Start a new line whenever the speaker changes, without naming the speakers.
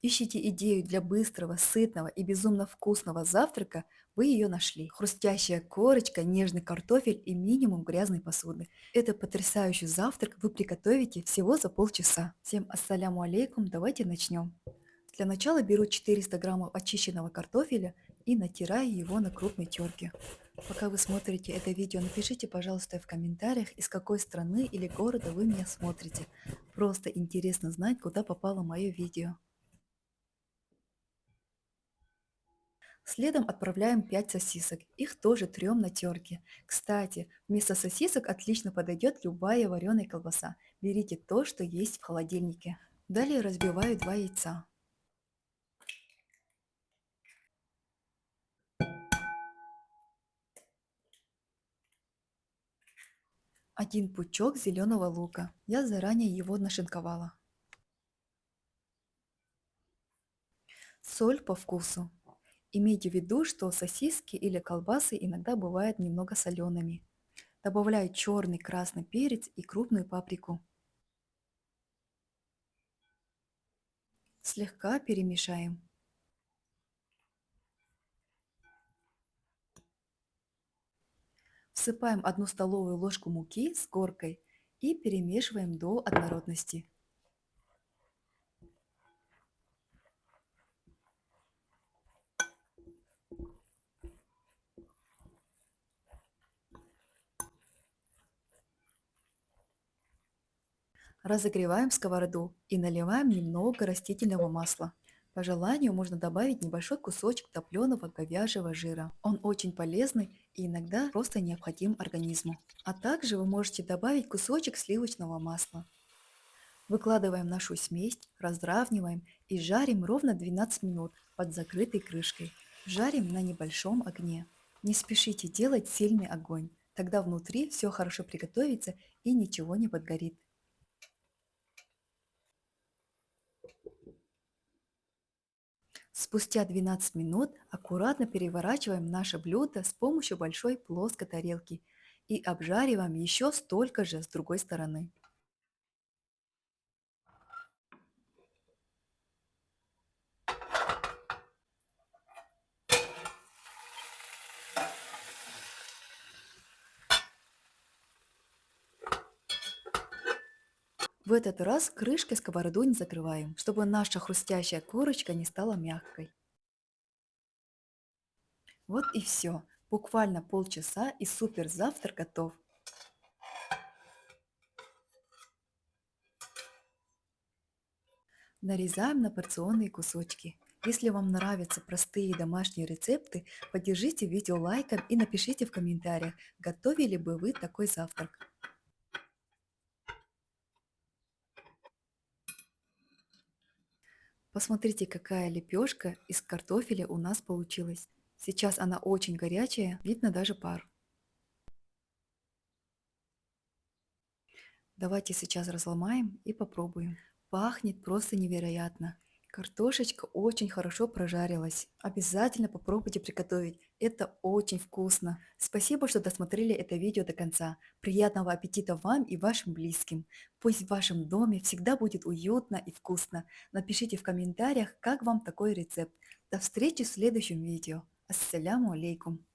Ищите идею для быстрого, сытного и безумно вкусного завтрака, вы ее нашли. Хрустящая корочка, нежный картофель и минимум грязной посуды. Это потрясающий завтрак вы приготовите всего за полчаса. Всем ассаляму алейкум, давайте начнем. Для начала беру 400 граммов очищенного картофеля и натираю его на крупной терке. Пока вы смотрите это видео, напишите, пожалуйста, в комментариях, из какой страны или города вы меня смотрите. Просто интересно знать, куда попало мое видео. Следом отправляем 5 сосисок. Их тоже трем на терке. Кстати, вместо сосисок отлично подойдет любая вареная колбаса. Берите то, что есть в холодильнике. Далее разбиваю 2 яйца. Один пучок зеленого лука. Я заранее его нашинковала. Соль по вкусу. Имейте в виду, что сосиски или колбасы иногда бывают немного солеными. Добавляю черный красный перец и крупную паприку. Слегка перемешаем. Всыпаем 1 столовую ложку муки с горкой и перемешиваем до однородности. Разогреваем сковороду и наливаем немного растительного масла. По желанию можно добавить небольшой кусочек топленого говяжьего жира. Он очень полезный и иногда просто необходим организму. А также вы можете добавить кусочек сливочного масла. Выкладываем нашу смесь, разравниваем и жарим ровно 12 минут под закрытой крышкой. Жарим на небольшом огне. Не спешите делать сильный огонь, тогда внутри все хорошо приготовится и ничего не подгорит. Спустя 12 минут аккуратно переворачиваем наше блюдо с помощью большой плоской тарелки и обжариваем еще столько же с другой стороны. В этот раз крышкой сковороду не закрываем, чтобы наша хрустящая корочка не стала мягкой. Вот и все. Буквально полчаса и супер завтрак готов. Нарезаем на порционные кусочки. Если вам нравятся простые домашние рецепты, поддержите видео лайком и напишите в комментариях, готовили бы вы такой завтрак. Посмотрите, какая лепешка из картофеля у нас получилась. Сейчас она очень горячая, видно даже пар. Давайте сейчас разломаем и попробуем. Пахнет просто невероятно. Картошечка очень хорошо прожарилась. Обязательно попробуйте приготовить. Это очень вкусно. Спасибо, что досмотрели это видео до конца. Приятного аппетита вам и вашим близким. Пусть в вашем доме всегда будет уютно и вкусно. Напишите в комментариях, как вам такой рецепт. До встречи в следующем видео. Ассаляму алейкум.